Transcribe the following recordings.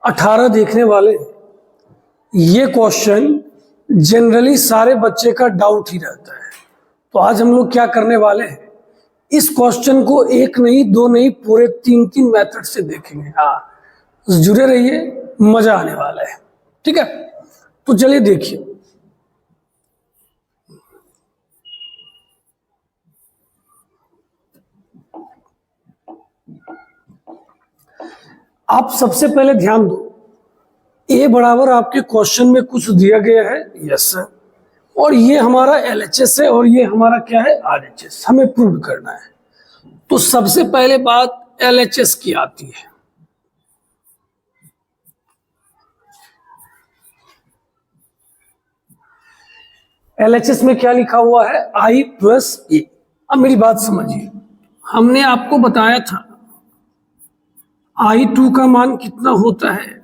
18 देखने वाले ये क्वेश्चन जनरली सारे बच्चे का डाउट ही रहता है। तो आज हम लोग क्या करने वाले हैं, इस क्वेश्चन को एक नहीं दो नहीं पूरे तीन मेथड से देखेंगे। हाँ, जुड़े रहिए, मजा आने वाला है। ठीक है, तो चलिए देखिए। आप सबसे पहले ध्यान दो, ए बराबर आपके क्वेश्चन में कुछ दिया गया है, यस सर, और ये हमारा एलएचएस है और ये हमारा क्या है, आरएचएस, हमें प्रूव करना है। तो सबसे पहले बात एलएचएस की आती है। एलएचएस में क्या लिखा हुआ है, आई प्लस ए। अब मेरी बात समझिए, हमने आपको बताया था I2 का मान कितना होता है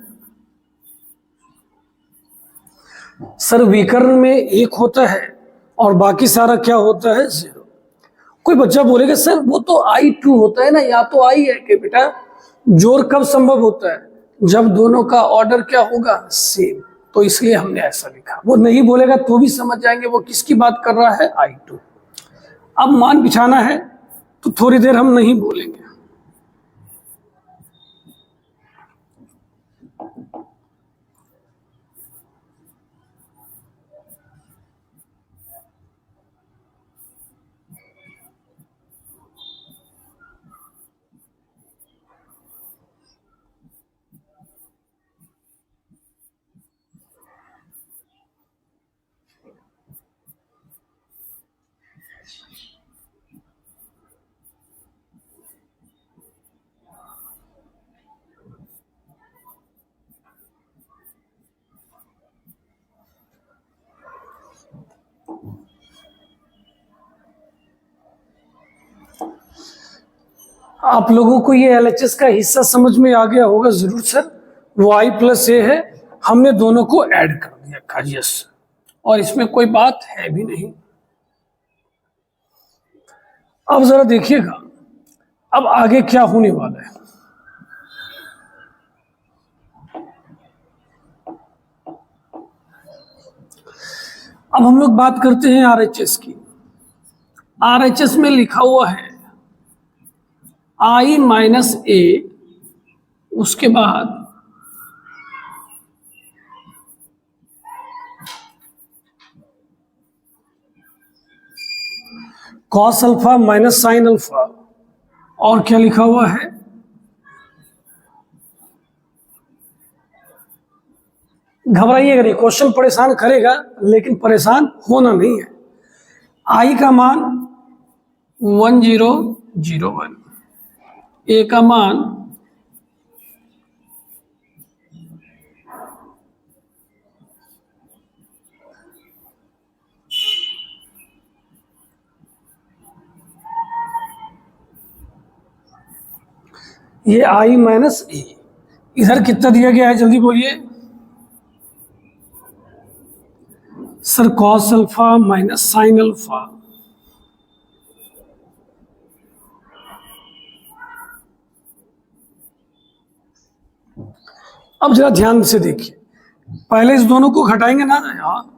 सर, विकर्ण में 1 होता है और बाकी सारा क्या होता है, 0। कोई बच्चा बोलेगा सर वो तो I2 होता है ना, या तो I है कि बेटा जोड़ कब संभव होता है, जब दोनों का ऑर्डर क्या होगा, सेम। तो इसलिए हमने ऐसा लिखा। वो नहीं बोलेगा तो भी समझ जाएंगे वो किसकी बात कर रहा है, I2। अब मान बिछाना है तो थोड़ी देर हम नहीं बोलेंगे। आप लोगों को ये एलएचएस का हिस्सा समझ में आ गया होगा जरूर सर। वो I प्लस ए है, हमने दोनों को ऐड कर दिया, यस, और इसमें कोई बात है भी नहीं। अब जरा देखिएगा, अब आगे क्या होने वाला है। अब हम लोग बात करते हैं आरएचएस की। आरएचएस में लिखा हुआ है I माइनस ए, उसके बाद cos alpha minus sine alpha, और क्या लिखा हुआ है, घबराइएगा नहीं, क्वेश्चन परेशान करेगा लेकिन परेशान होना नहीं है। I का मान 1001, ए का मान ये I माइनस ए, इधर कितना दिया गया है जल्दी बोलिए sir, cos alpha minus sine alpha. अब जरा ध्यान से देखिए, पहले इस दोनों को घटाएंगे ना यार,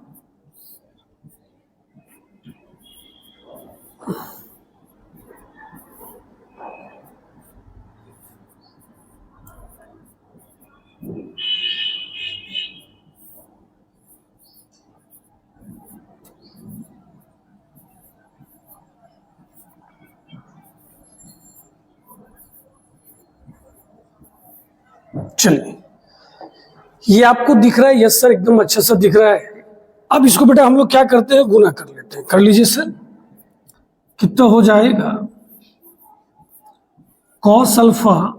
चलिए ये आपको दिख रहा है, यस सर, एकदम अच्छा सा दिख रहा है। अब इसको बेटा हम लोग क्या करते हैं, गुना कर लेते हैं। कर लीजिए सर, कितना हो जाएगा, कॉस अल्फा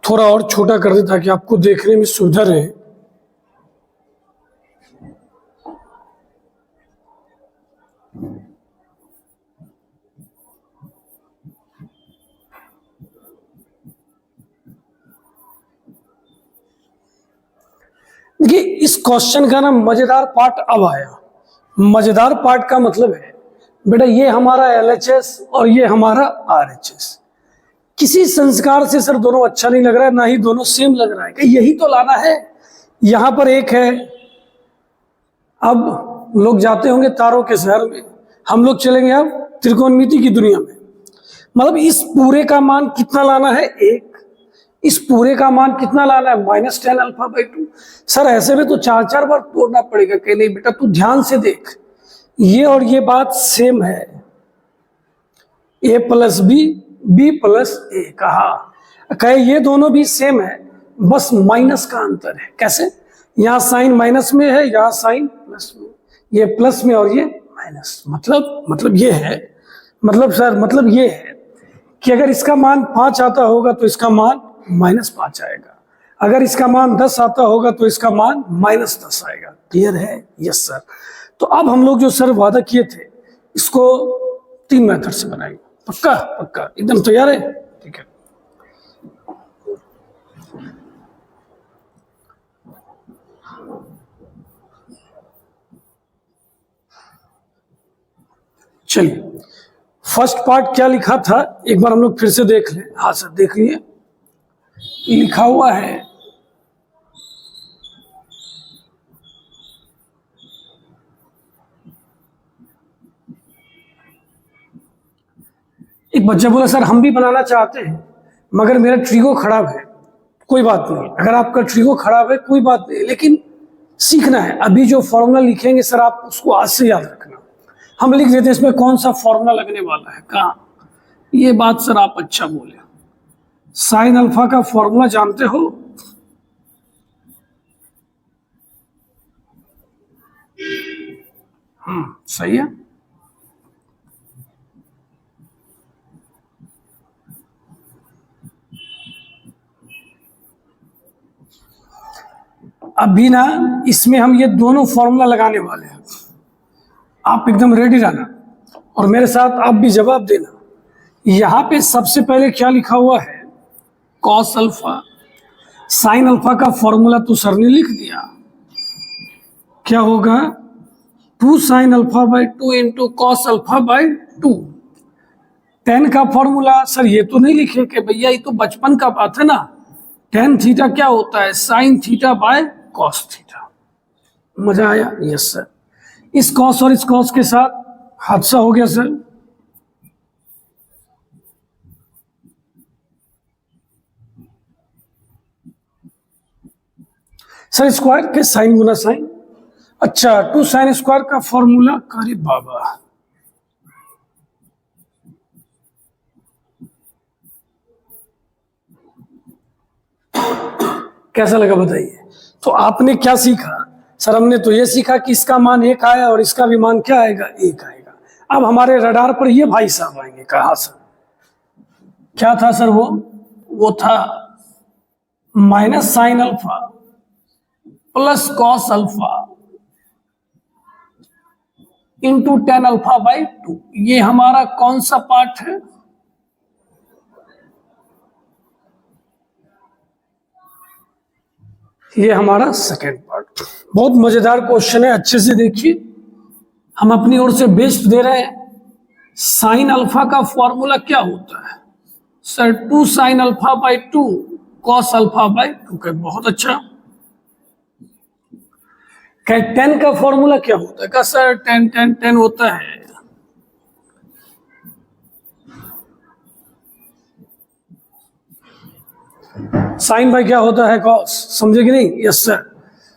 थोड़ा और छोटा कर दे ताकि आपको देखने में सुविधा रहे। देखिए इस क्वेश्चन का ना मजेदार पार्ट अब आया। मजेदार पार्ट का मतलब है बेटा ये हमारा LHS और ये हमारा RHS। किसी संस्कार से सर दोनों अच्छा नहीं लग रहा है, ना ही दोनों सेम लग रहा है कि यही तो लाना है। यहां पर एक है, अब लोग जाते होंगे तारों के शहर में, हम लोग चलेंगे अब त्रिकोणमिति की दुनिया में। मतलब इस पूरे का मान कितना लाना है, 1। इस पूरे का मान कितना लाना है, -10 अल्फा/2। सर ऐसे में तो 4 बार तोड़ना पड़ेगा। कि नहीं बेटा तू ध्यान से देख, ये और ये बात सेम है, A + B, B + A कहा। कहे ये दोनों भी सेम है, बस माइनस का अंतर है। कैसे, यहाँ साइन माइनस में है, यहाँ साइन प्लस में, ये प्लस में और ये माइनस। मतलब ये है, मतलब सर मतलब ये है कि अगर इसका मान 5 आता होगा तो इसका मान -5 आएगा, अगर इसका मान 10 आता होगा तो इसका मान -10 आएगा। क्लियर है? Yes sir. तो अब हम लोग जो सर वादा किए थे इसको 3 मेथड से बनाएंगे। पक्का पक्का एकदम तैयार है? ठीक है। चलिए फर्स्ट पार्ट क्या लिखा था एक बार हम लोग फिर से देख लें। हाँ सर देख लिए, लिखा हुआ है एक बच्चा बोला सर हम भी बनाना चाहते हैं मगर मेरा ट्रिगो खराब है। कोई बात नहीं, अगर आपका ट्रिगो खराब है कोई बात नहीं, लेकिन सीखना है। अभी जो फॉर्मूला लिखेंगे सर आप उसको आज से याद रखना। हम लिख देते हैं इसमें कौन सा फॉर्मूला लगने वाला है। कहाँ, ये बात सर आप अच्छा बोले। साइन अल्फा का फॉर्मूला जानते हो? सही है। अभी ना इसमें हम ये दोनों फॉर्मूला लगाने वाले हैं। आप एकदम रेडी रहना और मेरे साथ आप भी जवाब देना। यहां पे सबसे पहले क्या लिखा हुआ है, कॉस अल्फा। साइन अल्फा का फॉर्मूला तो सर ने लिख दिया, क्या होगा 2 sin α/2 इंटू कॉस α/2। tan का फॉर्मूला सर ये तो नहीं लिखे कि भैया ये तो बचपन का बात है ना। tan थीटा क्या होता है, sin θ/cos θ। मजा आया? Yes sir. इस कॉस और इस कॉस के साथ हादसा हो गया सर। सर स्क्वायर के साइन गुना साइन। अच्छा 2 sin² का फॉर्मूला, अरे बाबा कैसा लगा बताइए। तो आपने क्या सीखा? सर हमने तो ये सीखा कि इसका मान 1 आया और इसका भी मान क्या आएगा, 1 आएगा। अब हमारे रडार पर ये भाई साहब आएंगे। कहा सर, क्या था सर वो था -sin alpha plus cos alpha into tan α/2। ये हमारा कौन सा पार्ट है? ये हमारा सेकेंड पार्ट। बहुत मजेदार क्वेश्चन है, अच्छे से देखिए। हम अपनी ओर से बेस्ट दे रहे हैं। साइन अल्फा का फॉर्मूला क्या होता है सर, 2 sin α/2 cos α/2 का। बहुत अच्छा। tan का फॉर्मूला क्या होता है? का सर tan होता है साइन बाय क्या होता है, कॉस। समझे कि नहीं? Yes sir.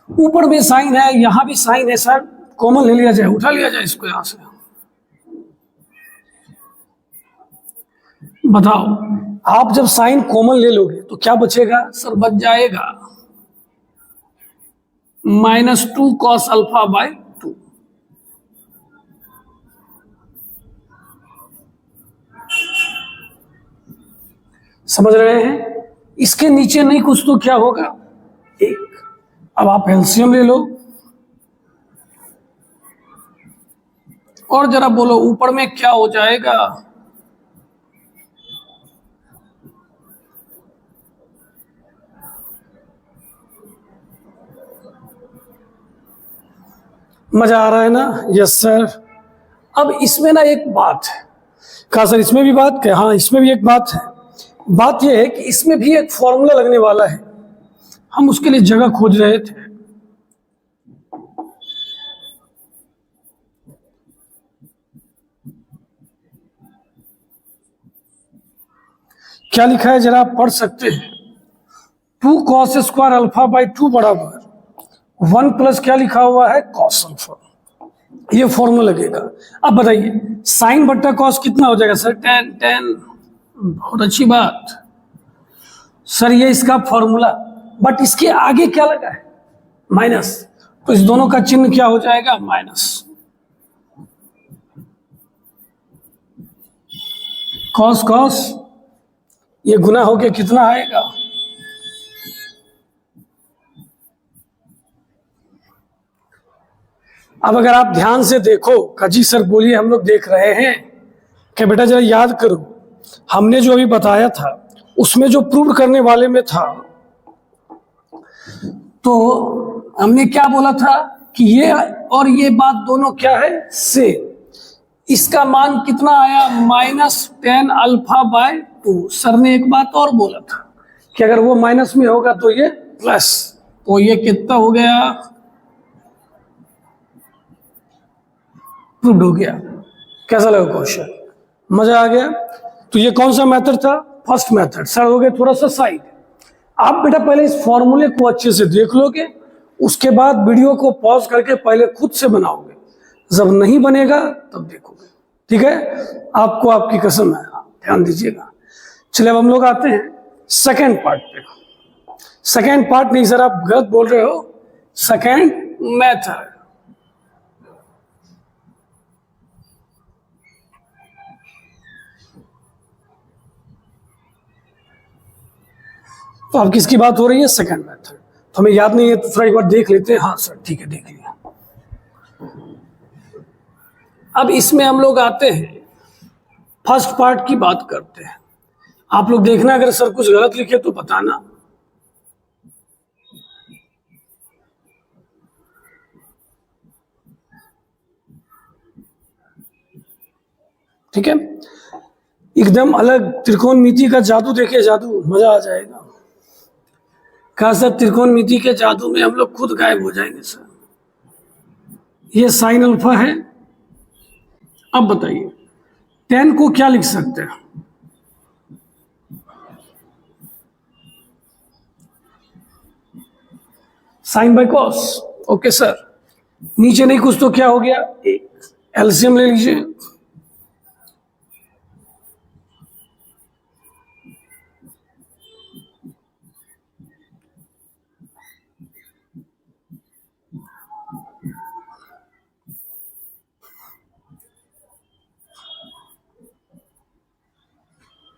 ऊपर में साइन है, यहां भी साइन है सर, कॉमन ले लिया जाए, उठा लिया जाए इसको यहां से। बताओ, आप जब साइन कॉमन ले लोगे तो क्या बचेगा सर? बच जाएगा -2 cos α/2। समझ रहे हैं? इसके नीचे नहीं कुछ तो क्या होगा, 1। अब आप एलसीएम ले लो और जरा बोलो ऊपर में क्या हो जाएगा। मजा आ रहा है ना? Yes sir. अब इसमें ना एक बात है। कहा सर इसमें भी बात? क्या? हाँ, इसमें भी एक बात है। बात यह है कि इसमें भी एक फॉर्मूला लगने वाला है, हम उसके लिए जगह खोज रहे थे। क्या लिखा है जरा आप पढ़ सकते हैं? 2 cos स्क्वायर अल्फा बाई 2 बराबर 1 प्लस क्या लिखा हुआ है? cos alpha. ये फॉर्मूला लगेगा। अब बताइए साइन बट्टा कॉस कितना हो जाएगा सर? tan। बहुत अच्छी बात सर, ये इसका फॉर्मूला। बट इसके आगे क्या लगा है? माइनस। तो इस दोनों का चिन्ह क्या हो जाएगा? माइनस। कॉस कॉस ये गुना होके कितना आएगा? अब अगर आप ध्यान से देखो, काजी सर बोलिए, हम लोग देख रहे हैं कि बेटा जरा याद करो, हमने जो अभी बताया था उसमें जो प्रूव करने वाले में था, तो हमने क्या बोला था कि ये और ये बात दोनों क्या है? से। इसका मान कितना आया? -10 अल्फा बाय 2। सर ने एक बात और बोला था कि अगर वो माइनस में होगा तो ये प्लस, तो ये कितना हो गया? प्रूव्ड हो गया। कैसा लगा क्वेश्चन? मजा आ गया? तो ये कौन सा मेथड था? First method. सर हो गए थोड़ा सा साइड। आप बेटा पहले इस फॉर्मूले को अच्छे से देख लोगे, उसके बाद वीडियो को पॉज करके पहले खुद से बनाओगे, जब नहीं बनेगा तब देखोगे। ठीक है? आपको आपकी कसम है, ध्यान दीजिएगा। चलिए अब हम लोग आते हैं सेकेंड पार्ट पे। सेकेंड पार्ट नहीं सर, आप गलत बोल रहे हो, सेकेंड मेथड। तो अब किसकी बात हो रही है? Second method. तो हमें याद नहीं है तो थोड़ा एक बार देख लेते हैं। हाँ सर ठीक है, देख लिया। अब इसमें हम लोग आते हैं, फर्स्ट पार्ट की बात करते हैं। आप लोग देखना, अगर सर कुछ गलत लिखे तो बताना। ठीक है? एकदम अलग त्रिकोणमिति का जादू देखिए, जादू मजा आ जाएगा। कहा सर त्रिकोणमिति के जादू में हम लोग खुद गायब हो जाएंगे सर। ये साइन अल्फा है। अब बताइए tan को क्या लिख सकते हैं? Sine by cos. Okay sir. नीचे नहीं कुछ तो क्या हो गया? एक एलसीएम ले लीजिए।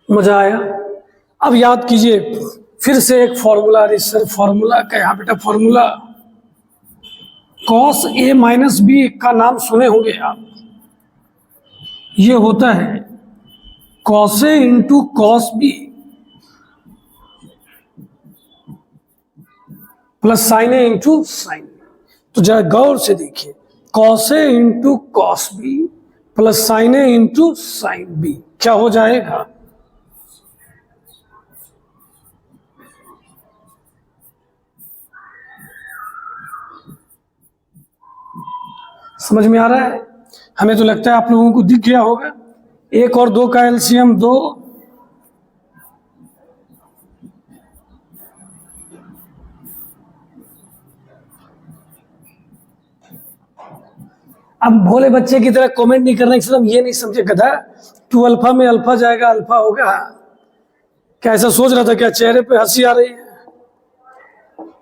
मजा आया? अब याद कीजिए फिर से एक फॉर्मूला। अरे सर फॉर्मूला क्या? यहाँ बेटा formula cos a minus B का नाम सुने होंगे आप। ये होता है cos a into cos b plus sin a into sine. तो जरा गौर से देखिए, cos a into cos b plus sin a into sine b क्या हो जाएगा? समझ में आ रहा है? हमें तो लगता है आप लोगों को दिख गया होगा। 1 और 2 का एलसीएम 2। अब भोले बच्चे की तरह कमेंट नहीं करना, एकदम ये नहीं समझे गधा 2 अल्फा में अल्फा जाएगा अल्फा होगा। क्या ऐसा सोच रहा था? क्या चेहरे पे हंसी आ रही है?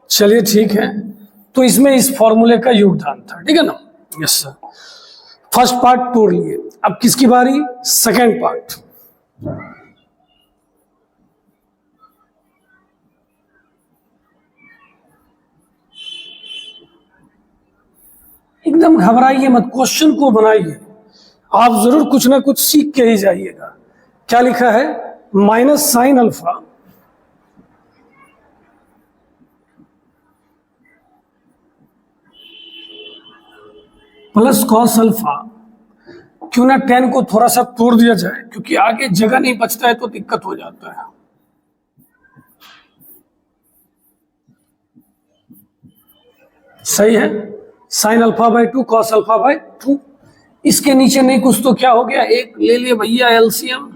चलिए ठीक है। तो इसमें इस फॉर्मूले का योगदान था। ठीक है ना? Yes sir. फर्स्ट पार्ट तोड़ लिए। अब किसकी बारी? Second part. एकदम घबराइए मत, क्वेश्चन को बनाइए। आप जरूर कुछ ना कुछ सीख के ही जाइएगा। क्या लिखा है? Minus sine alpha plus cos alpha. क्यों ना 10 को थोड़ा सा तोड़ दिया जाए, क्योंकि आगे जगह नहीं बचता है तो दिक्कत हो जाता है। सही है। Sine alpha by 2 cos alpha by 2। इसके नीचे नहीं कुछ तो क्या हो गया, एक ले लिए भैया एलसीएम।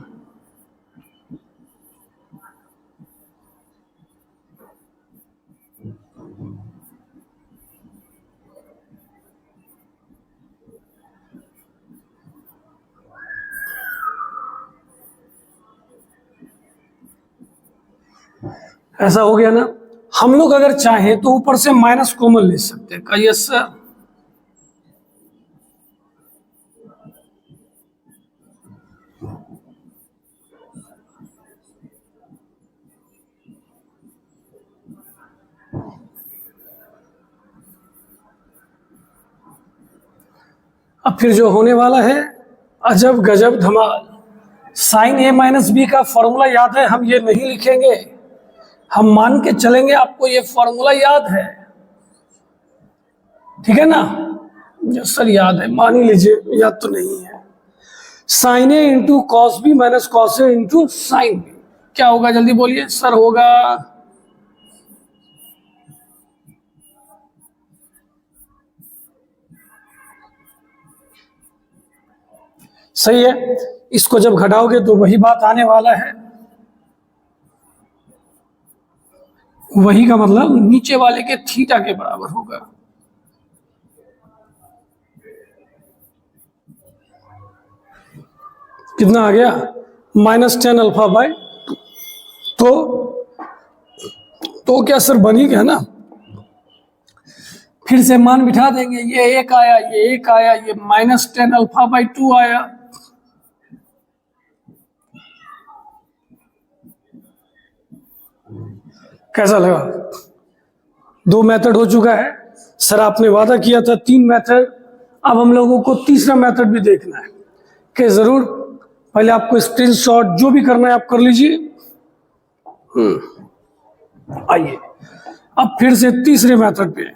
ऐसा हो गया ना। हम लोग अगर चाहें तो ऊपर से माइनस कॉमन ले सकते हैं। का यस सर? अब फिर जो होने वाला है अजब गजब धमाल। साइन ए माइनस बी का फॉर्मूला याद है? हम ये नहीं लिखेंगे, हम मान के चलेंगे आपको ये फॉर्मूला याद है, ठीक है ना? सर याद है, मान ही लीजिए, याद तो नहीं है। Sine A into cos B minus cos A into sine B क्या होगा? जल्दी बोलिए सर। होगा सही है। इसको जब घटाओगे तो वही बात आने वाला है। वही का मतलब नीचे वाले के थीटा के बराबर होगा। कितना आ गया? -10 अल्फा बाई। तो क्या सर बन ही गया ना। फिर से मान बिठा देंगे। ये एक आया, ये एक आया, ये -10 अल्फा बाई 2 आया। कैसा लगा? 2 मेथड हो चुका है। सर आपने वादा किया था 3 मेथड, अब हम लोगों को तीसरा मेथड भी देखना है। कि जरूर, पहले आपको स्क्रीनशॉट जो भी करना है आप कर लीजिए। आइए अब फिर से तीसरे मेथड पे।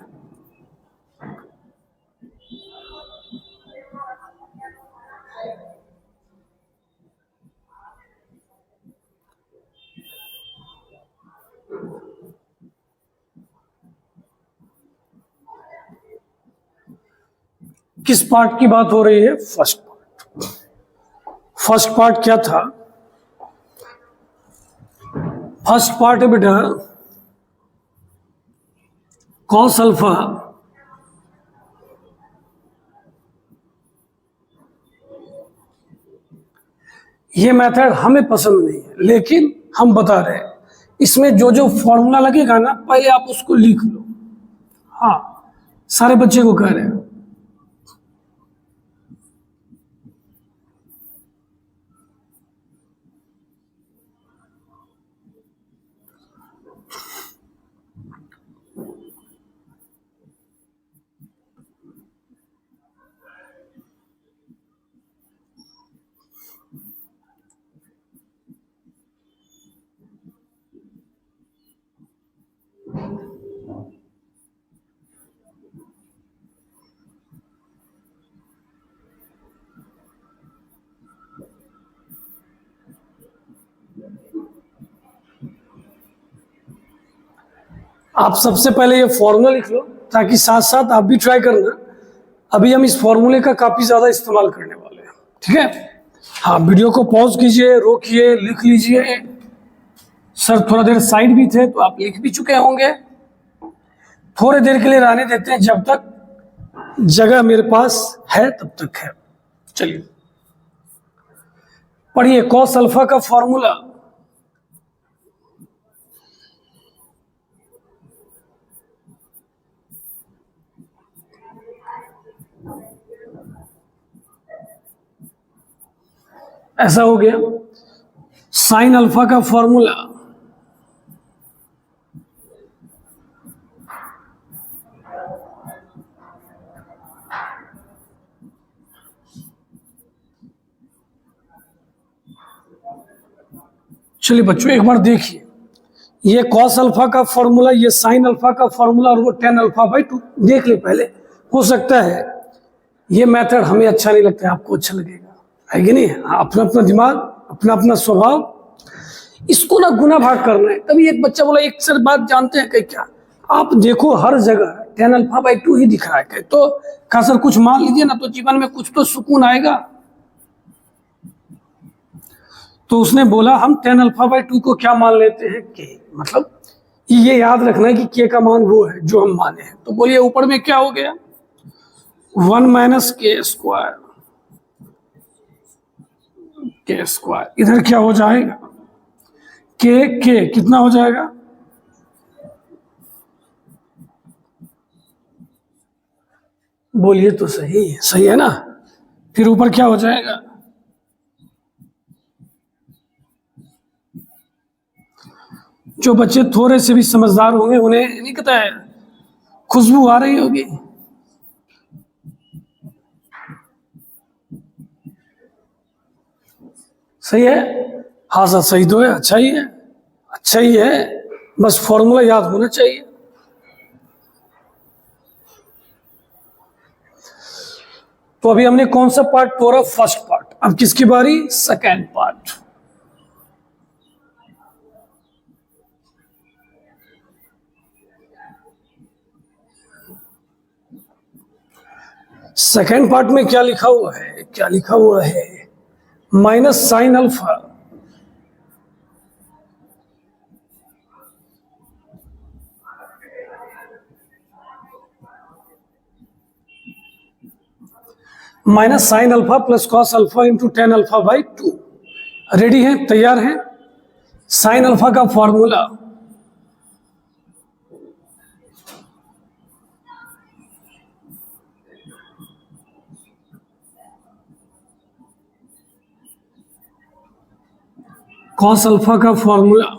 किस पार्ट की बात हो रही है? First part. फर्स्ट पार्ट क्या था? फर्स्ट पार्ट है बेटा कॉस अल्फा ये मेथड हमें पसंद नहीं है, लेकिन हम बता रहे हैं इसमें जो जो फॉर्मूला लगेगा ना, पहले आप उसको लिख लो। हाँ, सारे बच्चे को कह रहे हैं। आप सबसे पहले ये फॉर्मूला लिख लो, ताकि साथ साथ आप भी ट्राई करना। अभी हम इस फॉर्मूले का काफी ज्यादा इस्तेमाल करने वाले हैं, ठीक है? हाँ, वीडियो को पॉज कीजिए, रोकिए, लिख लीजिए। सर थोड़ा देर साइड भी थे तो आप लिख भी चुके होंगे। थोड़ी देर के लिए रहने देते हैं, जब तक जगह मेरे पास है तब तक है। चलिए पढ़िए कॉस अल्फा का फॉर्मूला। ऐसा हो गया। साइन अल्फा का फॉर्मूला चलिए बच्चों एक बार देखिए, ये कॉस अल्फा का फॉर्मूला, ये साइन अल्फा का फॉर्मूला और वो 10 अल्फा बाई 2 देख ले पहले। हो सकता है ये मेथड हमें अच्छा नहीं लगता है, आपको अच्छा लगेगा, है कि नहीं? अपना अपना दिमाग, अपना अपना स्वभाव, इसको ना गुना भाग करना है। तभी एक बच्चा बोला, एक सर बात जानते हैं कि क्या, आप देखो हर जगह tan α/2 ही दिख रहा है, तो कहा सर कुछ मान लीजिए ना, तो जीवन में कुछ तो सुकून आएगा। तो उसने बोला हम tan α/2 को क्या मान लेते हैं, k, मतलब ये याद रखना है कि k का मान वो है जो हम माने हैं। तो बोलिए ऊपर में क्या हो गया, 1 - k², इधर क्या हो जाएगा, k कितना हो जाएगा, बोलिए तो सही, सही है ना? फिर ऊपर क्या हो जाएगा, जो बच्चे थोड़े से भी समझदार होंगे उन्हें नहीं पता है, खुशबू आ रही होगी। सही है, हाँ सर सही तो है, अच्छा ही है, अच्छा ही है, बस फॉर्मूला याद होना चाहिए। तो अभी हमने कौन सा पार्ट तोड़ा, फर्स्ट पार्ट, अब किसकी बारी, सेकेंड पार्ट। सेकेंड पार्ट में क्या लिखा हुआ है, क्या लिखा हुआ है, -sin α -sin α + cos α × tan α/2। Ready हैं, तैयार हैं? sin α का फॉर्मूला cos α का फॉर्मूला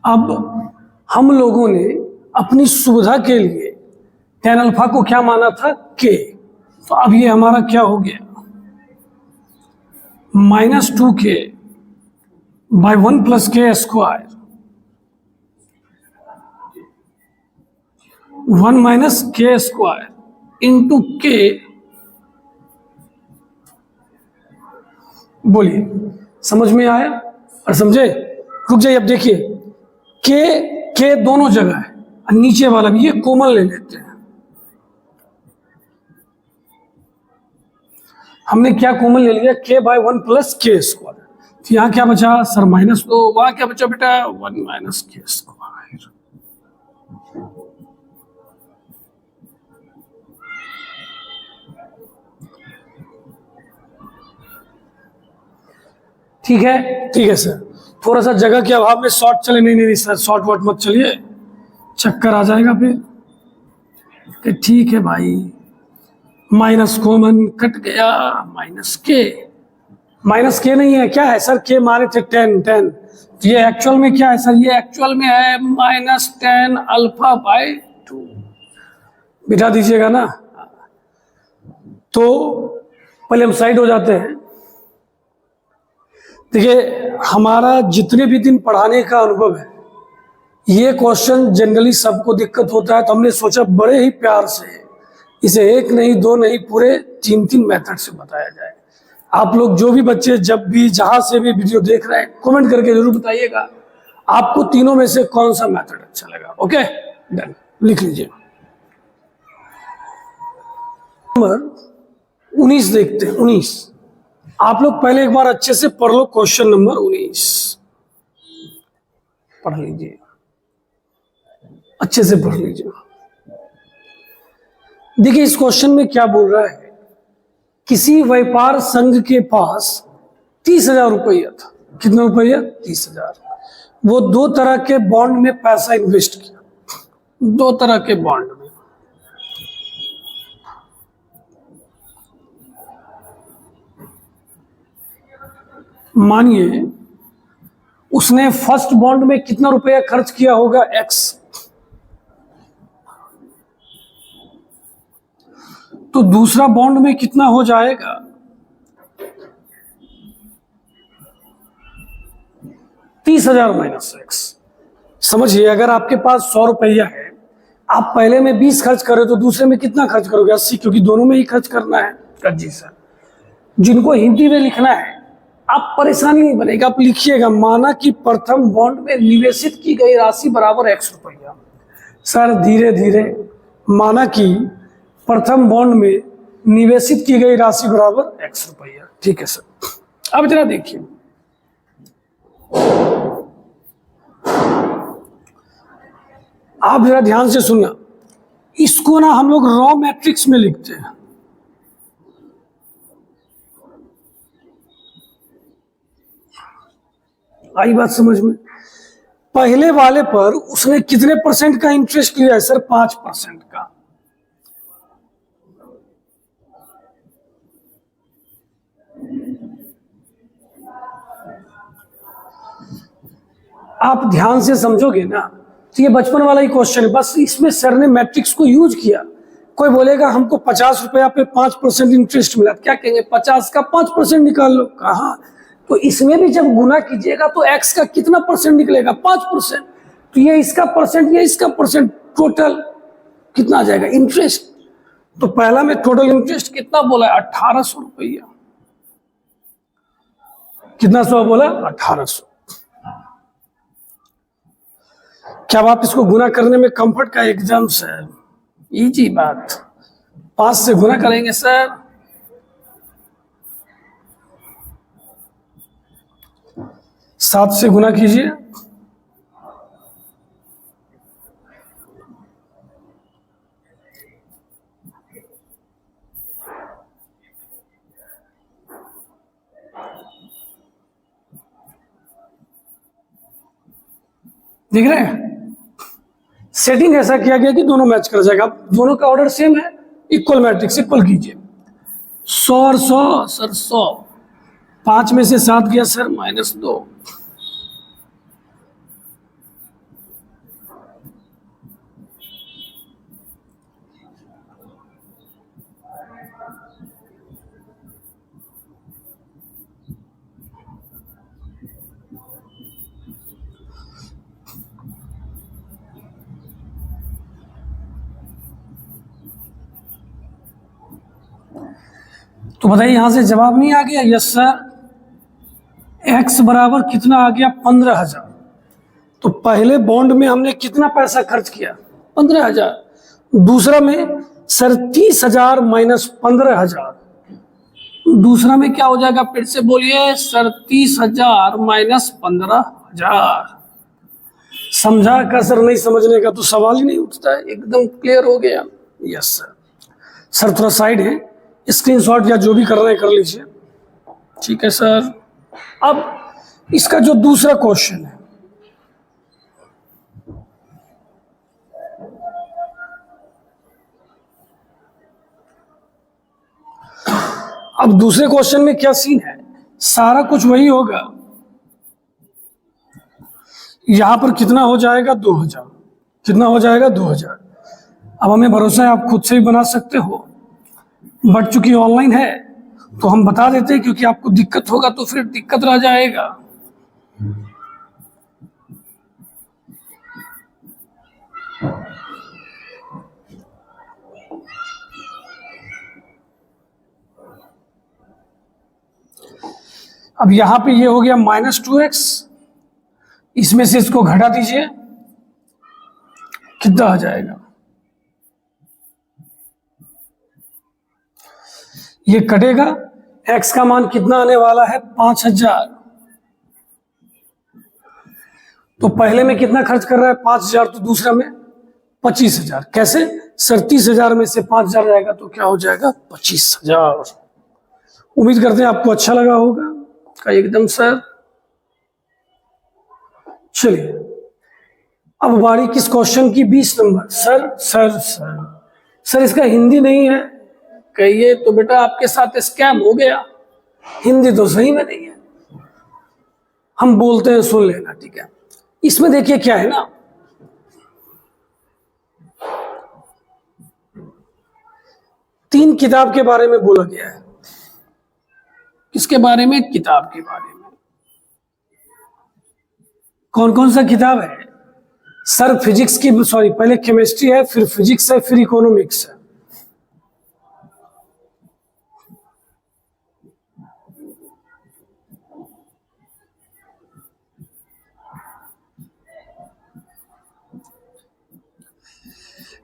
अब हम लोगों ने अपनी सुविधा के लिए tan α को क्या माना था, k, तो अब ये हमारा क्या हो गया, -2k/1 + k², 1 - k² × k। बोलिए समझ में आया और समझे? रुक जाइए, अब देखिए के दोनों जगह है, नीचे वाला भी, ये कॉमन ले लेते हैं। हमने क्या कॉमन ले लिया, k/1 + k², तो यहाँ क्या बचा सर, माइनस, तो वहां क्या बचा बेटा, 1 - k²। ठीक है सर, थोड़ा सा जगह के अभाव में शॉर्ट चले, नहीं सर शॉर्ट वॉट मत चलिए, चक्कर आ जाएगा फिर। ठीक है भाई, माइनस कॉमन कट गया, -k नहीं है, क्या है सर, k माने थे 10, तो ये एक्चुअल में क्या है सर, ये एक्चुअल में है -tan α/2, बिठा दीजिएगा ना। तो पहले हम साइड हो जाते हैं। देखिए हमारा जितने भी दिन पढ़ाने का अनुभव है, ये क्वेश्चन जनरली सबको दिक्कत होता है, तो हमने सोचा बड़े ही प्यार से इसे 1 नहीं 2 नहीं पूरे 3 मेथड से बताया जाए। आप लोग जो भी बच्चे जब भी जहां से भी वीडियो देख रहे हैं, कमेंट करके जरूर बताइएगा आपको तीनों में से कौन सा मेथड अच्छा लगा। ओके डन, लिख लीजिए। नंबर 19 देखते हैं, 19। आप लोग पहले एक बार अच्छे से पढ़ लो, क्वेश्चन नंबर 19 पढ़ लीजिए, अच्छे से पढ़ लीजिए। देखिए इस क्वेश्चन में क्या बोल रहा है, किसी व्यापार संघ के पास 30,000 रुपया था। कितना रुपया, 30,000। वो 2 तरह के बॉन्ड में पैसा इन्वेस्ट किया, 2 तरह के बॉन्ड में। मानिए उसने फर्स्ट बॉन्ड में कितना रुपया खर्च किया होगा, x। तो दूसरा बॉन्ड में कितना हो जाएगा? 30,000 माइनस एक्स। समझिए, अगर आपके पास 100 रुपया है, आप पहले में 20 खर्च करो तो दूसरे में कितना खर्च करोगे? 80, क्योंकि दोनों में ही खर्च करना है। जी सर, जिनको हिंदी में लिखना है आप परेशानी नहीं बनेगा, आप लिखिएगा, माना कि प्रथम बॉन्ड में निवेशित की गई राशि बराबर x रुपया। सर धीरे धीरे, माना कि प्रथम बॉन्ड में निवेशित की गई राशि बराबर x रुपया। ठीक है सर। अब जरा देखिए, आप जरा ध्यान से सुनना, इसको ना हम लोग रॉ मैट्रिक्स में लिखते हैं। आई बात समझ में? पहले वाले पर उसने कितने परसेंट का इंटरेस्ट लिया है? सर 5% का। आप ध्यान से समझोगे ना तो ये बचपन वाला ही क्वेश्चन है, बस इसमें सर ने मैट्रिक्स को यूज किया। कोई बोलेगा हमको 50 रुपया पे 5% इंटरेस्ट मिला, क्या कहेंगे? 50 का 5% निकाल लो। कहा? तो इसमें भी जब गुना कीजिएगा तो x का कितना परसेंट निकलेगा? 5%। तो ये इसका परसेंट, ये इसका परसेंट, टोटल कितना आ जाएगा? इंटरेस्ट। तो पहला में टोटल इंटरेस्ट कितना बोला है? 1800 रुपया। कितना सौ बोला? 1800। क्या आप इसको गुना करने में कंफर्ट का? एकदम सर, इजी बात। 5 से गुना करेंगे सर, 7 से गुना कीजिए, देख रहे हैं? सेटिंग ऐसा किया गया कि दोनों मैच कर जाएगा। दोनों का ऑर्डर सेम है, इक्वल मैट्रिक्स, इक्वल कीजिए। 100 और 100 सर 100, 5 में से 7 गया सर -2। तो बताइए यहां से जवाब नहीं आ गया? Yes sir. x बराबर कितना आ गया? 15,000। तो पहले बॉन्ड में हमने कितना पैसा खर्च किया? 15,000। दूसरा में सर 30,000 माइनस 15,000। दूसरा में क्या हो जाएगा? फिर से बोलिए सर। 30,000 माइनस 15,000। समझा कर सर? नहीं समझने का तो सवाल ही नहीं उठता है, एकदम क्लियर हो गया। Yes sir. सर थोड़ा साइड है, स्क्रीनशॉट या जो भी कर रहे हैं कर लीजिए। ठीक है सर। अब इसका जो दूसरा क्वेश्चन है, अब दूसरे क्वेश्चन में क्या सीन है? सारा कुछ वही होगा। यहां पर कितना हो जाएगा? 2,000। कितना हो जाएगा? 2,000। अब हमें भरोसा है आप खुद से भी बना सकते हो, बट चूंकि ऑनलाइन है तो हम बता देते हैं, क्योंकि आपको दिक्कत होगा तो फिर दिक्कत रह जाएगा। अब यहां पे ये हो गया -2x, इसमें से इसको घटा दीजिए, कितना आ जाएगा? ये कटेगा, x का मान कितना आने वाला है? 5,000। तो पहले में कितना खर्च कर रहा है? 5,000। तो दूसरा में 25,000। कैसे सर? 30,000 में से 5,000 जाएगा तो क्या हो जाएगा? 25,000। उम्मीद करते हैं आपको अच्छा लगा होगा। एकदम सर। चलिए अब बारी किस क्वेश्चन की? 20 number. Sir sir sir sir इसका हिंदी नहीं है। कहिए तो बेटा आपके साथ स्कैम हो गया, हिंदी तो सही में नहीं है। हम बोलते हैं, सुन लेना, ठीक है? इसमें देखिए क्या है ना, 3 किताब के बारे में बोला गया है। किसके बारे में? किताब के बारे में। कौन कौन सा किताब है सर? फिजिक्स की, सॉरी, पहले केमिस्ट्री है, फिर फिजिक्स है, फिर इकोनॉमिक्स है।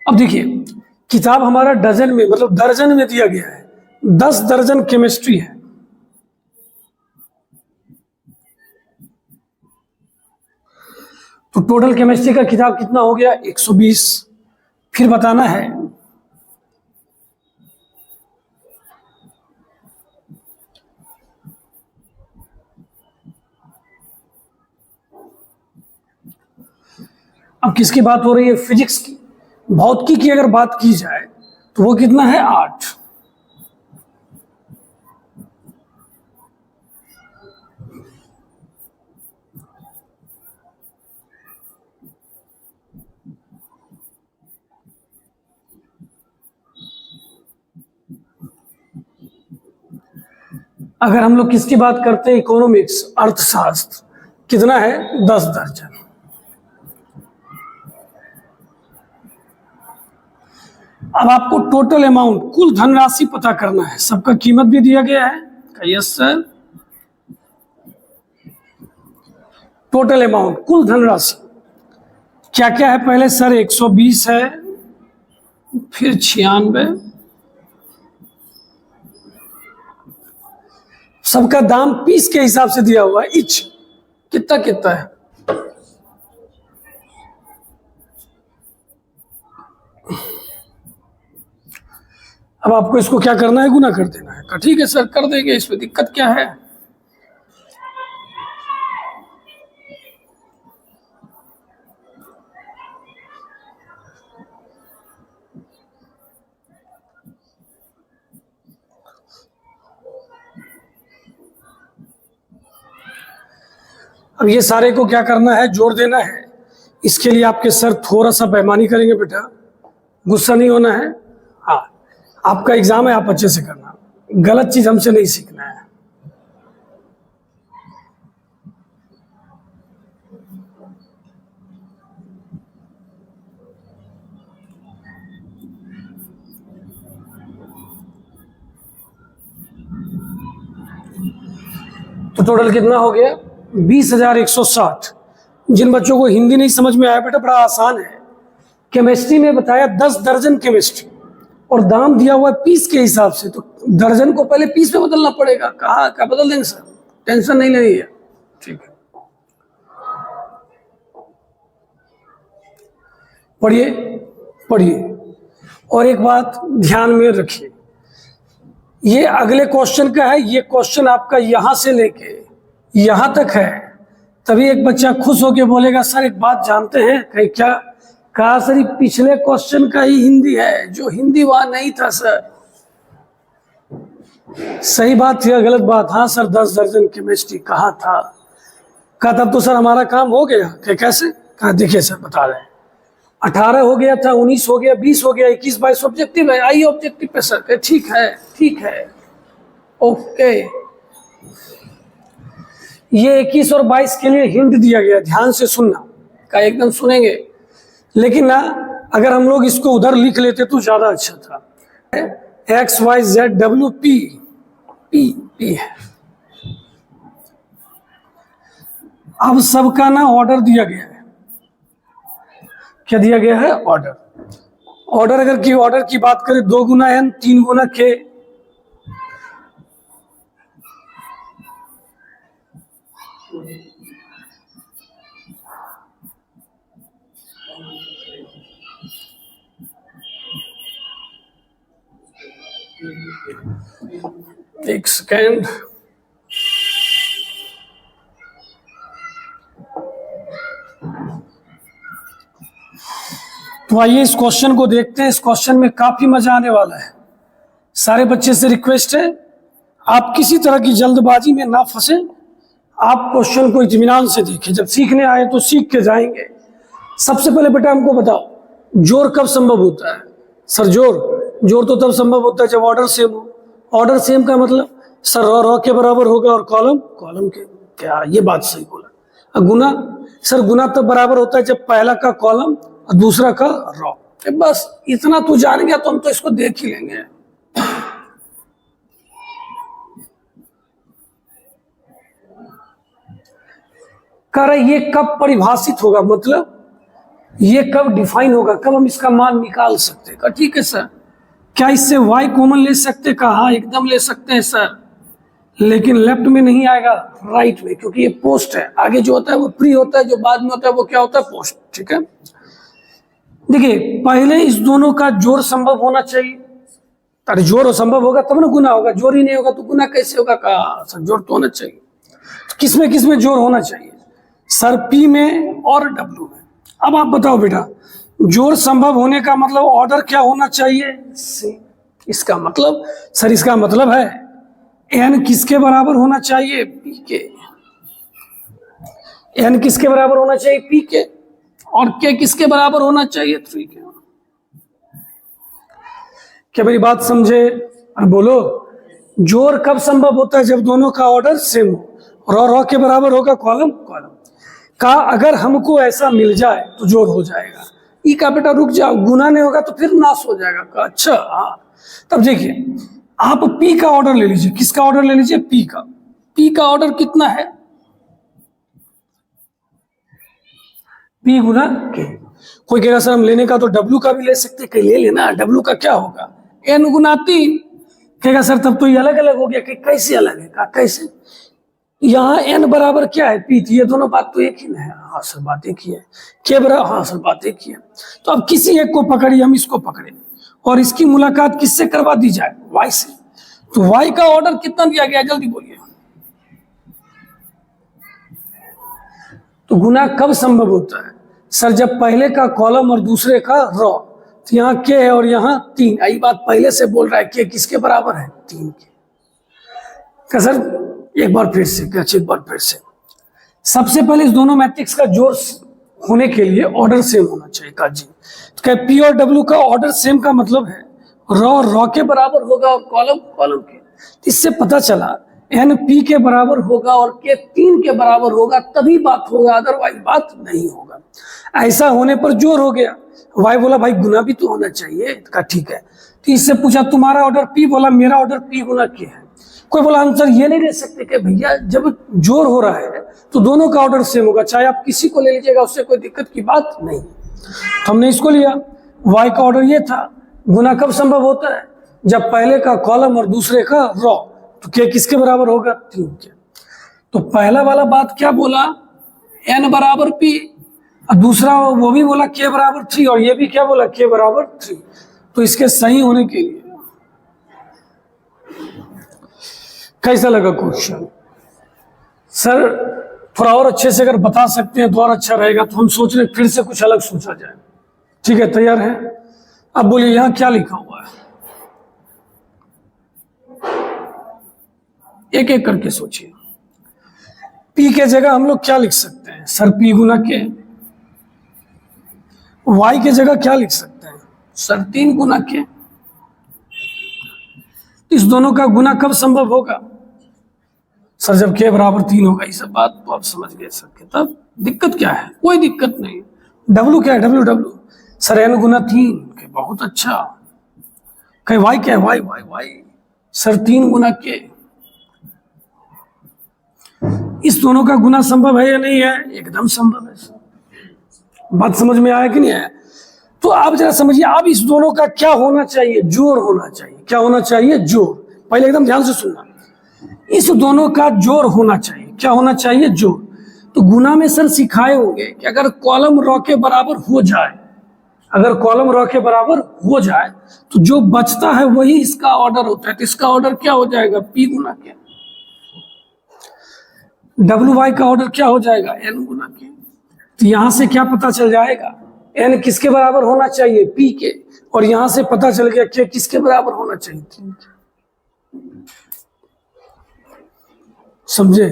अब देखिए, किताब हमारा डजन में, मतलब दर्जन में दिया गया है। 10 दर्जन केमिस्ट्री है। तो टोटल केमिस्ट्री का किताब कितना हो गया? 120। फिर बताना है अब किसकी बात हो रही है? फिजिक्स की। भौतिकी की अगर बात की जाए तो वो कितना है? 8। अगर हम लोग किसकी बात करते हैं? इकोनॉमिक्स, अर्थशास्त्र, कितना है? 10 दर्जन। अब आपको टोटल अमाउंट, कुल धनराशि पता करना है। सबका कीमत भी दिया गया है। Yes sir. टोटल अमाउंट, कुल धनराशि क्या क्या है? पहले सर 120 है, फिर 96। सबका दाम पीस के हिसाब से दिया हुआ है, इच कितना कितना है। अब आपको इसको क्या करना है? गुना कर देना है। ठीक है सर, कर देंगे, इसमें दिक्कत क्या है? अब ये सारे को क्या करना है? जोड़ देना है। इसके लिए आपके सर थोड़ा सा बेईमानी करेंगे बेटा, गुस्सा नहीं होना है। हाँ, आपका एग्जाम है, आप अच्छे से करना, गलत चीज हमसे नहीं सीखना है। तो टोटल कितना हो गया? 20,160। जिन बच्चों को हिंदी नहीं समझ में आया बेटा, बड़ा आसान है। केमिस्ट्री में बताया 10 दर्जन केमिस्ट्री, और दाम दिया हुआ है पीस के हिसाब से। तो दर्जन को पहले पीस में बदलना पड़ेगा। कहाँ क्या बदल देंगे सर? टेंशन नहीं लेनी है। ठीक है, पढ़िए पढ़िए। और एक बात ध्यान में रखिए, ये अगले क्वेश्चन का है। ये क्वेश्चन आपका यहां से लेके यहां तक है। तभी एक बच्चा खुश होकर बोलेगा सर एक बात जानते हैं? कहीं क्या? कहा सर पिछले क्वेश्चन का ही हिंदी है, जो हिंदी वहां नहीं था सर। सही बात या गलत बात? हाँ सर, 10 दर्जन केमिस्ट्री कहा था। कहा तब तो सर हमारा काम हो गया। क्या कैसे? कहा देखिए सर बता रहे हैं, 18 हो गया था, 19 हो गया, 20 हो गया, 21, 22 ऑब्जेक्टिव है। आइए ऑब्जेक्टिव पे सर। ठीक है, ठीक है, ओके। ये 21 और 22 के लिए हिंट दिया गया, ध्यान से सुनना। का एकदम सुनेंगे, लेकिन ना अगर हम लोग इसको उधर लिख लेते तो ज्यादा अच्छा था। XYZWP, पी है। अब सबका ना ऑर्डर दिया गया है। क्या दिया गया है? ऑर्डर। ऑर्डर अगर की ऑर्डर की बात करें, 2 गुना N, 3 गुना K। एक सेकेंड। तो आइए इस क्वेश्चन को देखते हैं। इस क्वेश्चन में काफी मजा आने वाला है। सारे बच्चे से रिक्वेस्ट है, आप किसी तरह की जल्दबाजी में ना फंसे। आप क्वेश्चन को इत्मीनान से देखें। जब सीखने आए तो सीख के जाएंगे। सबसे पहले बेटा हमको बताओ, जोड़ कब संभव होता है? सर जोड़ जोड़ तो तब संभव होता है जब ऑर्डर सेम हो। ऑर्डर सेम का मतलब सर रॉ के बराबर होगा और कॉलम कॉलम के। क्या ये बात सही बोला। और गुना सर गुना तब बराबर होता है जब पहला का कॉलम और दूसरा का रॉ। बस इतना तू जान गया तो हम तो इसको देख ही लेंगे। कह रहे ये कब परिभाषित होगा, मतलब ये कब डिफाइन होगा, कब हम इसका मान निकाल सकते हैं। ठीक है सर, क्या इससे y कॉमन ले सकते? कहा हाँ एकदम ले सकते हैं सर, लेकिन लेफ्ट में नहीं आएगा, राइट में, क्योंकि ये पोस्ट है। आगे जो होता है वो प्री होता है, जो बाद में होता है वो क्या होता है, पोस्ट। ठीक है, देखिए पहले इस दोनों का जोड़ संभव होना चाहिए। अरे जोड़ संभव होगा तब ना गुना होगा, जोड़ ही नहीं होगा तो गुना कैसे होगा। कहा सर जोड़ तो होना चाहिए। तो किसमें जोड़ होना चाहिए सर? पी में और डब्ल्यू में। अब आप बताओ बेटा, जोड़ संभव होने का मतलब ऑर्डर क्या होना चाहिए? सी। इसका मतलब सर, इसका मतलब है एन किसके बराबर होना चाहिए? पी के। एन किसके बराबर होना चाहिए? पी के। और के किसके बराबर होना चाहिए? 3 के। क्या मेरी बात समझे? और बोलो, जोड़ कब संभव होता है? जब दोनों का ऑर्डर सेम हो। रॉ के बराबर होगा कॉलम कॉलम का। अगर हमको ऐसा मिल जाए तो जोड़ हो जाएगा। ई का बेटा रुक जाओ, गुना नहीं होगा तो फिर नाश हो जाएगा। का अच्छा हाँ। तब देखिए आप पी का ऑर्डर ले लीजिए। किसका ऑर्डर ले लीजिए? पी का। पी का ऑर्डर कितना है? पी गुना के। कोई कहेगा सर हम लेने का तो डब्ल्यू का भी ले सकते, कहीं ले लेना। डब्ल्यू का क्या होगा? एन गुना 3। कहेगा सर तब तो ये अलग अलग हो गया। कि कैसे अलग है? का कैसे? यहाँ एन बराबर क्या है? पी। ये दोनों बात तो एक ही ना है। हाँ सर बात एक ही है। के बराबर? हाँ सर बात एक ही है। तो अब किसी एक को पकड़िए, हम इसको पकड़े और इसकी मुलाकात किससे करवा दी जाए? वाई से। तो वाई का ऑर्डर कितना दिया गया? जल्दी बोलिए। तो गुना कब संभव होता है सर? जब पहले का कॉलम और दूसरे का रॉ। तो यहाँ के है और यहाँ 3। यही बात पहले से बोल रहा है। के किसके बराबर है? 3 के। क्या सर एक बार फिर से? एक बार फिर से। सबसे पहले इस दोनों मैट्रिक्स का जोड़ होने के लिए ऑर्डर सेम होना चाहिए। का जी तो क्या पी और डब्ल्यू का ऑर्डर सेम का मतलब है रॉ के बराबर होगा और कॉलम कॉलम के। इससे पता चला एन पी के बराबर होगा और के 3 के बराबर होगा, तभी बात होगा, अदरवाइज बात नहीं होगा। ऐसा होने पर जोड़ हो गया। वाई बोला भाई गुना भी तो होना चाहिए। का ठीक है। तो इससे पूछा तुम्हारा ऑर्डर पी, बोला मेरा ऑर्डर पी गुना के है। कोई बोला आंसर ये नहीं दे सकते कि भैया जब जोड़ हो रहा है तो दोनों का ऑर्डर सेम होगा, चाहे आप किसी को ले लीजिएगा, उससे कोई दिक्कत की बात नहीं। तो हमने इसको लिया। वाई का ऑर्डर ये था। गुना कब संभव होता है? जब पहले का कॉलम और दूसरे का रॉ। तो के किसके बराबर होगा? 3 के। तो पहला वाला बात क्या बोला? एन बराबर पी। और दूसरा वो भी बोला के बराबर 3, और ये भी क्या बोला? के बराबर 3। तो इसके सही होने के लिए कैसा लगा क्वेश्चन? सर थोड़ा और अच्छे से अगर बता सकते हैं तो और अच्छा रहेगा। तो हम सोच रहे फिर से कुछ अलग सोचा जाए। ठीक है, तैयार है? अब बोलिए यहां क्या लिखा हुआ है? एक एक करके सोचिए। पी के जगह हम लोग क्या लिख सकते हैं? सर पी गुना के। वाई के जगह क्या लिख सकते हैं? सर 3 गुना के। इस दोनों का गुना कब संभव होगा? सर जब के बराबर 3 होगा। ये सब बात तो आप समझ गए सर। तब दिक्कत क्या है? कोई दिक्कत नहीं। डब्ल्यू क्या है? डब्ल्यू सर एन गुना 3 के। बहुत अच्छा। कहीं वाई क्या है? वाई सर 3 गुना के। इस दोनों का गुना संभव है या नहीं है? एकदम संभव है। बात समझ में आया कि नहीं आया? तो आप जरा समझिए, अब इस दोनों का क्या होना चाहिए? जोड़ होना चाहिए। क्या होना चाहिए? जोड़। पहले एकदम ध्यान से सुनना। इस दोनों का जोड़ होना चाहिए। क्या होना चाहिए? जोड़। तो गुना में सर सिखाए होंगे कि अगर कॉलम रॉ के बराबर हो जाए, अगर कॉलम रॉ के बराबर हो जाए तो जो बचता है वही इसका ऑर्डर होता है। तो इसका ऑर्डर क्या हो जाएगा? पी गुना के। डब्ल्यू वाई का ऑर्डर क्या हो जाएगा? एन गुना के। तो यहां से क्या पता चल जाएगा? एन किसके बराबर होना चाहिए? पी के। और यहां से पता चल गया कि किसके बराबर होना चाहिए? 3 के। समझे?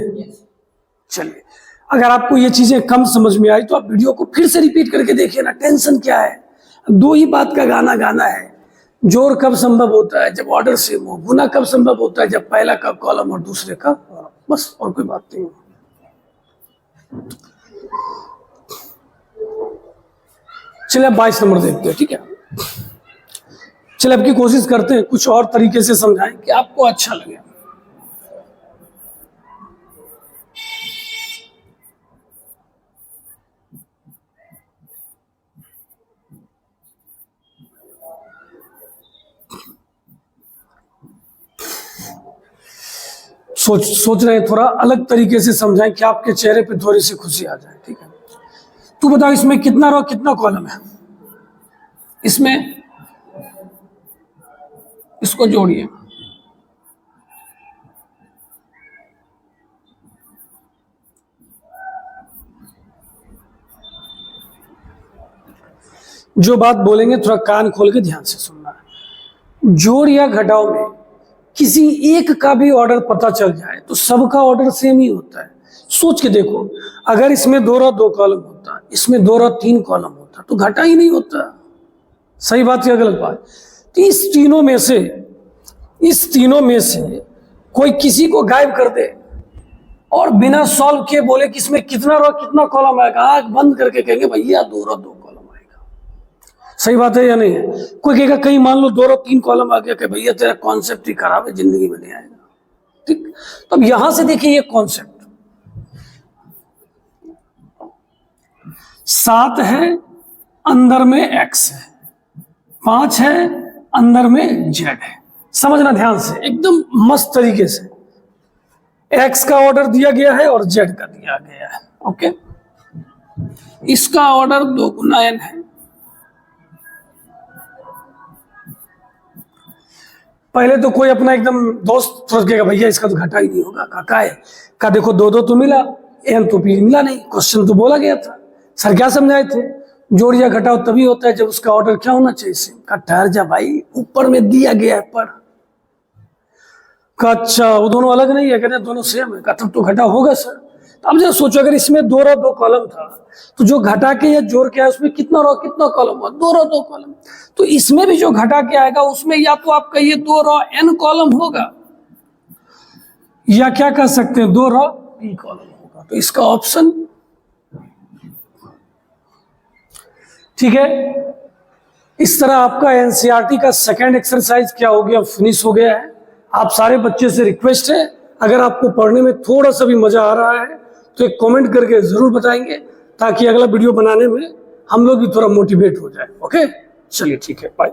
चलिए, अगर आपको ये चीजें कम समझ में आई तो आप वीडियो को फिर से रिपीट करके देखिए ना। टेंशन क्या है? 2 ही बात का गाना गाना है। जोड़ कब संभव होता है? जब ऑर्डर सेम हो। गुना कब संभव होता है? जब पहला का कॉलम और दूसरे का, बस और कोई बात नहीं। चलिए अब 22 नंबर देखते हैं, ठीक है। चलिए अब की कोशिश करते हैं कुछ और तरीके से समझाएं कि आपको अच्छा लगे। सोच रहे हैं थोड़ा अलग तरीके से समझाएं कि आपके चेहरे पे थोड़ी सी खुशी आ जाए, ठीक है। तू बताओ इसमें कितना रो कितना कॉलम है? इसमें इसको जोड़िए। जो बात बोलेंगे थोड़ा कान खोल के ध्यान से सुनना है। जोड़ या घटाव में किसी एक का भी ऑर्डर पता चल जाए तो सबका ऑर्डर सेम ही होता है। सोच के देखो, अगर इसमें 2 रो 2 कॉलम होता, इसमें 2 रो 3 कॉलम होता तो घटा ही नहीं होता। सही बात या गलत बात? तो इस तीनों में से कोई किसी को गायब कर दे और बिना सॉल्व किए बोले कि इसमें कितना रो कितना कॉलम आएगा, आंख बंद करके कहेंगे भैया 2 रो 2 कॉलम आएगा। सही बात है या नहीं है? कोई कहेगा कहीं मान लो 2 रो 3 कॉलम आ गया कि भैया तेरा कॉन्सेप्ट ही खराब है, जिंदगी में नहीं आएगा। ठीक, तो अब यहां से देखिए ये कॉन्सेप्ट 7 है, अंदर में x है, 5 है, अंदर में z है। समझना ध्यान से, एकदम मस्त तरीके से। x का ऑर्डर दिया गया है और z का दिया गया है, ओके। इसका ऑर्डर 2 गुना n है। पहले तो कोई अपना एकदम दोस्त सोचेगा भैया इसका तो घटा ही नहीं होगा, काका है का देखो 2 2 तो मिला, n तो मिला नहीं, क्वेश्चन तो बोला गया था, सर क्या समझाए थे? जोड़ या घटाओ तभी होता है जब उसका ऑर्डर क्या होना चाहिए, सेम। का ठहर जा भाई, ऊपर में दिया गया है पर का, अच्छा वो दोनों अलग नहीं है, कहते दोनों सेम है, का तब तो घटा होगा सर। तो अब जरा सोचो, अगर इसमें 2 रो 2 कॉलम था तो जो घटा के या जोड़ के है उसमें कितना रो कितना कॉलम हुआ? 2 रो 2 कॉलम। तो इसमें भी जो घटा के आएगा उसमें या तो आप कहिए 2 रो n कॉलम होगा, या क्या कह सकते हैं 2 रो p कॉलम होगा। तो इसका ऑप्शन ठीक है। इस तरह आपका एनसीईआरटी का सेकंड एक्सरसाइज क्या हो गया, फिनिश हो गया है। आप सारे बच्चे से रिक्वेस्ट है, अगर आपको पढ़ने में थोड़ा सा भी मजा आ रहा है तो एक कमेंट करके जरूर बताएंगे, ताकि अगला वीडियो बनाने में हम लोग भी थोड़ा मोटिवेट हो जाए। ओके, चलिए ठीक है, बाय।